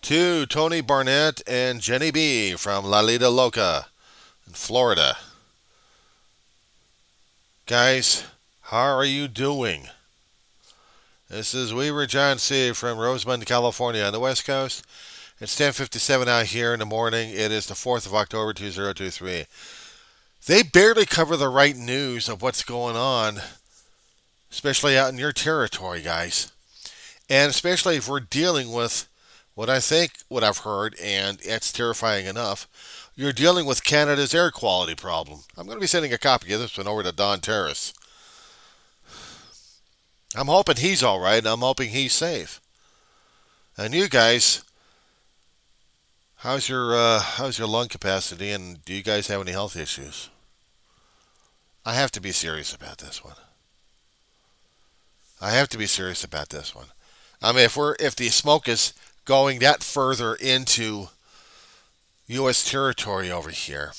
to Tony Barnett and Jenny B from La Lida Loca in Florida. Guys, how are you doing? This is Weaver John C. from Rosemont, California on the West Coast. It's 10:57 out here in the morning. It is the 4th of October, 2023. They barely cover the right news of what's going on, especially out in your territory, guys. And especially if we're dealing with what I've heard, and it's terrifying enough, you're dealing with Canada's air quality problem. I'm going to be sending a copy of this one over to Don Terrace. I'm hoping he's all right, and I'm hoping he's safe. And you guys, how's your lung capacity, and do you guys have any health issues? I have to be serious about this one. I have to be serious about this one. I mean, if the smoke is going that further into U.S. territory over here,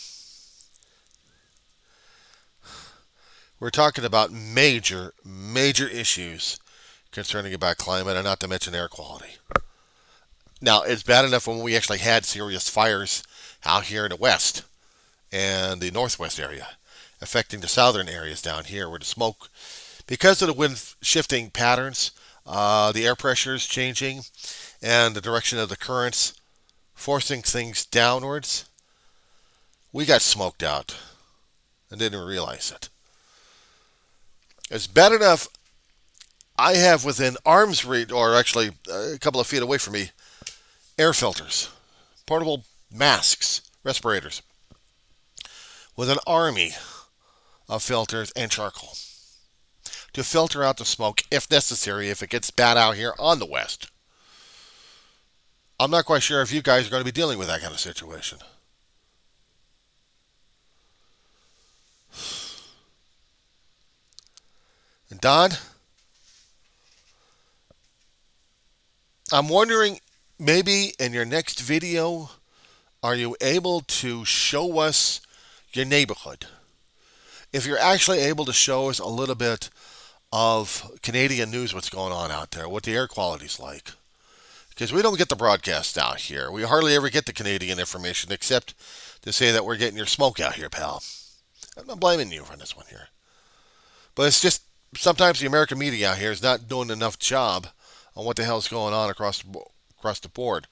we're talking about major issues concerning about climate, and not to mention air quality. Now, it's bad enough when we actually had serious fires out here in the west and the northwest area, affecting the southern areas down here where the smoke, because of the wind shifting patterns, the air pressure is changing, and the direction of the currents forcing things downwards. We got smoked out and didn't realize it. It's bad enough I have within arm's reach, or actually a couple of feet away from me, air filters, portable masks, respirators, with an army of filters and charcoal to filter out the smoke if necessary, if it gets bad out here on the west. I'm not quite sure if you guys are going to be dealing with that kind of situation. And Don, I'm wondering, maybe in your next video, are you able to show us your neighborhood? If you're actually able to show us a little bit of Canadian news, what's going on out there, what the air quality's like. Because we don't get the broadcast out here. We hardly ever get the Canadian information except to say that we're getting your smoke out here, pal. I'm not blaming you for this one here. But it's just sometimes the American media out here is not doing enough job on what the hell's going on across the board.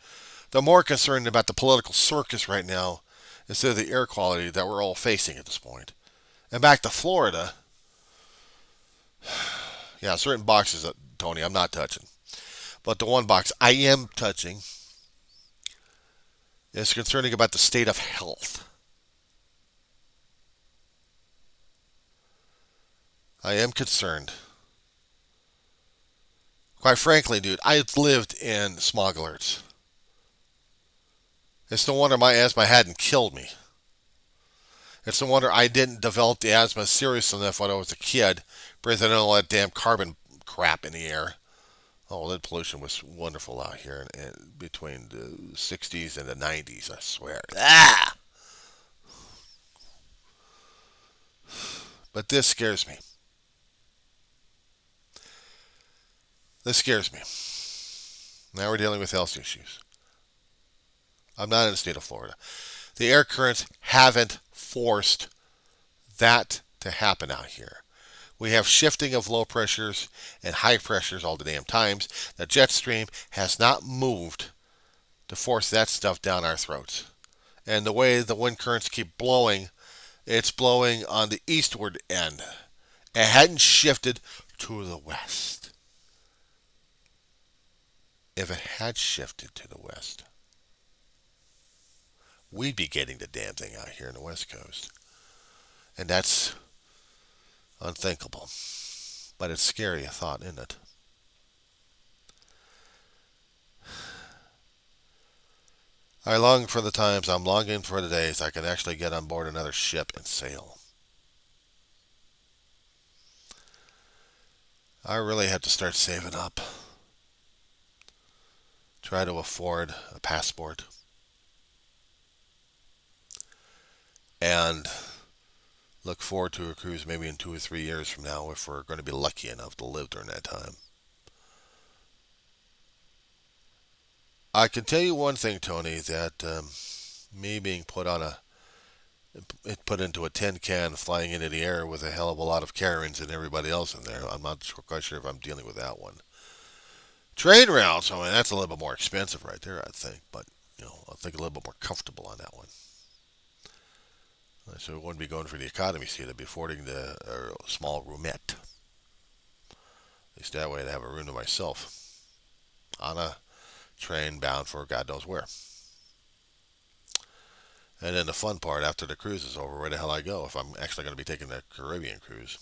They're more concerned about the political circus right now instead of the air quality that we're all facing at this point. And back to Florida, yeah, certain boxes, Tony, I'm not touching. But the one box I am touching is concerning about the state of health. I am concerned. Quite frankly, dude, I lived in smog alerts. It's no wonder my asthma hadn't killed me. It's no wonder I didn't develop the asthma serious enough when I was a kid, breathing in all that damn carbon crap in the air. Oh, lead pollution was wonderful out here in between the 60s and the 90s, I swear. Ah! But this scares me. This scares me. Now we're dealing with health issues. I'm not in the state of Florida. The air currents haven't forced that to happen out here. We have shifting of low pressures and high pressures all the damn times. The jet stream has not moved to force that stuff down our throats. And the way the wind currents keep blowing, it's blowing on the eastward end. It hadn't shifted to the west. If it had shifted to the west, we'd be getting the damn thing out here in the West Coast. And that's unthinkable. But it's scary a thought, isn't it? I long for the times, I'm longing for the days I can actually get on board another ship and sail. I really had to start saving up. Try to afford a passport. And look forward to a cruise maybe in 2 or 3 years from now if we're going to be lucky enough to live during that time. I can tell you one thing, Tony, that me being put into a tin can flying into the air with a hell of a lot of Karens and everybody else in there. I'm not quite sure if I'm dealing with that one. Train routes, I mean, that's a little bit more expensive right there, I think, but I think a little bit more comfortable on that one. So we wouldn't be going for the economy seat. I'd be affording the small roomette. At least that way I'd have a room to myself on a train bound for God knows where. And then the fun part after the cruise is over, where the hell I go if I'm actually going to be taking the Caribbean cruise.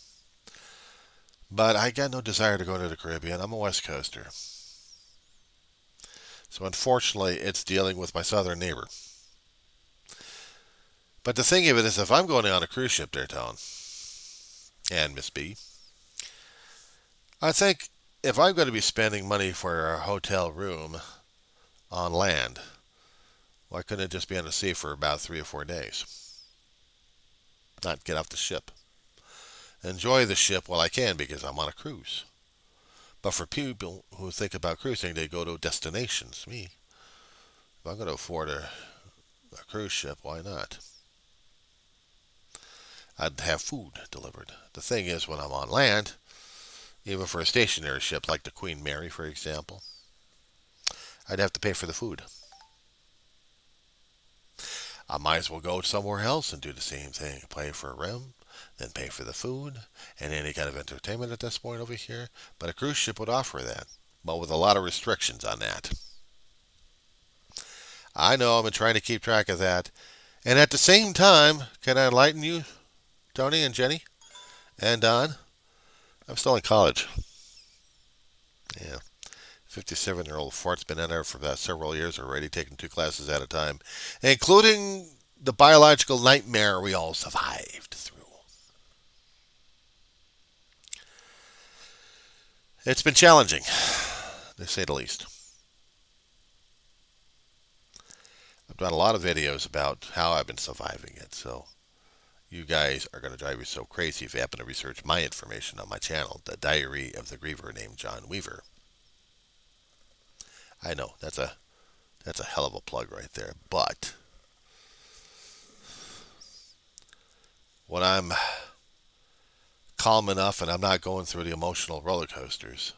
But I got no desire to go to the Caribbean. I'm a West Coaster. So unfortunately, it's dealing with my southern neighbor. But the thing of it is, if I'm going on a cruise ship there, Tone, and Miss B, I think if I'm going to be spending money for a hotel room on land, why couldn't it just be on the sea for about 3 or 4 days? Not get off the ship. Enjoy the ship while I can because I'm on a cruise. But for people who think about cruising, they go to destinations. Me, if I'm going to afford a cruise ship, why not? I'd have food delivered. The thing is, when I'm on land, even for a stationary ship like the Queen Mary, for example, I'd have to pay for the food. I might as well go somewhere else and do the same thing. Pay for a room, then pay for the food, and any kind of entertainment at this point over here. But a cruise ship would offer that, but with a lot of restrictions on that. I know I've been trying to keep track of that. And at the same time, can I enlighten you, Tony and Jenny and Don? I'm still in college. Yeah. 57-year-old fart's been in there for about several years already, taking 2 classes at a time, including the biological nightmare we all survived through. It's been challenging, to say the least. I've done a lot of videos about how I've been surviving it, so you guys are going to drive you so crazy if you happen to research my information on my channel, The Diary of the Griever named John Weaver. I know, that's a hell of a plug right there, but when I'm calm enough and I'm not going through the emotional roller coasters,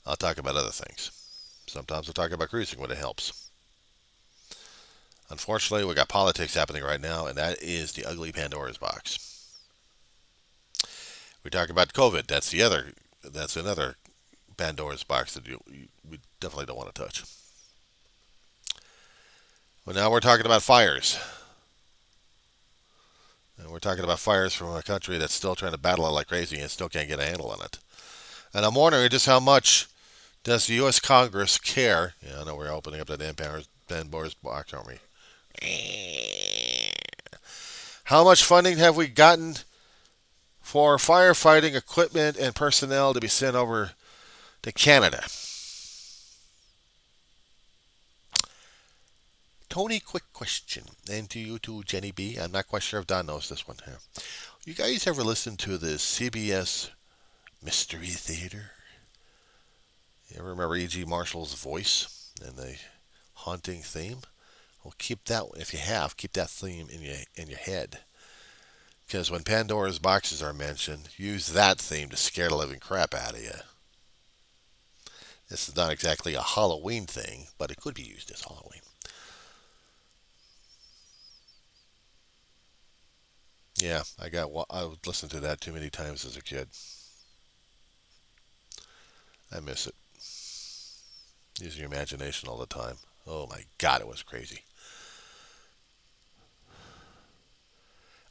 I'll talk about other things. Sometimes I'll talk about cruising when it helps. Unfortunately, we got politics happening right now, and that is the ugly Pandora's box. We talk about COVID. That's another Pandora's box that we definitely don't want to touch. Well, now we're talking about fires. And we're talking about fires from a country that's still trying to battle it like crazy and still can't get a handle on it. And I'm wondering just how much does the U.S. Congress care? Yeah, I know we're opening up that Pandora's box, aren't we? How much funding have we gotten for firefighting equipment and personnel to be sent over to Canada? Tony, quick question. And to you too, Jenny B. I'm not quite sure if Don knows this one here. You guys ever listen to the CBS Mystery Theater? You ever remember E.G. Marshall's voice and the haunting theme? Well, keep that, if you have, keep that theme in your head. Because when Pandora's boxes are mentioned, use that theme to scare the living crap out of you. This is not exactly a Halloween thing, but it could be used as Halloween. Yeah, I would listen to that too many times as a kid. I miss it. Using your imagination all the time. Oh my God, it was crazy.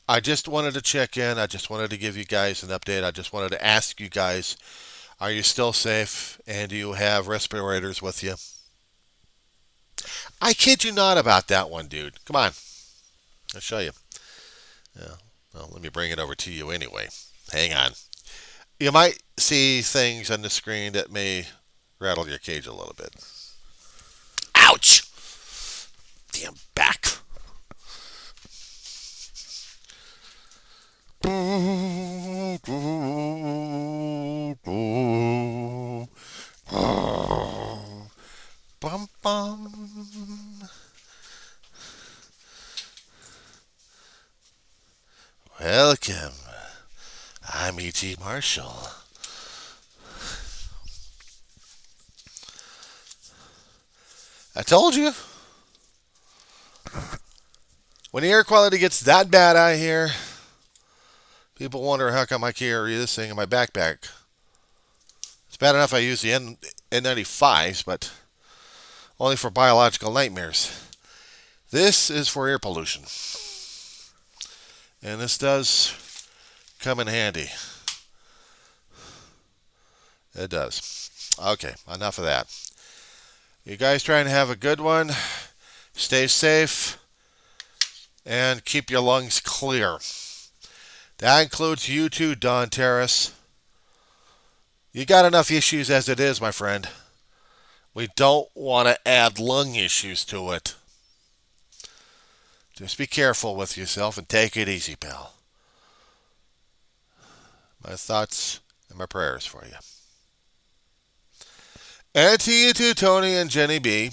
I just wanted to check in. I just wanted to give you guys an update. I just wanted to ask you guys, are you still safe and do you have respirators with you? I kid you not about that one, dude. Come on. I'll show you. Yeah. Well, let me bring it over to you anyway. Hang on. You might see things on the screen that may rattle your cage a little bit. Ouch! Damn back. bum. Welcome. I'm E.T. Marshall. I told you. When the air quality gets that bad out here, people wonder how come I carry this thing in my backpack. It's bad enough I use the N95s, but only for biological nightmares. This is for air pollution. And this does come in handy. It does. Okay, enough of that. You guys trying to have a good one. Stay safe. And keep your lungs clear. That includes you too, Don Terrace. You got enough issues as it is, my friend. We don't want to add lung issues to it. Just be careful with yourself and take it easy, pal. My thoughts and my prayers for you. And to you too, Tony and Jenny B.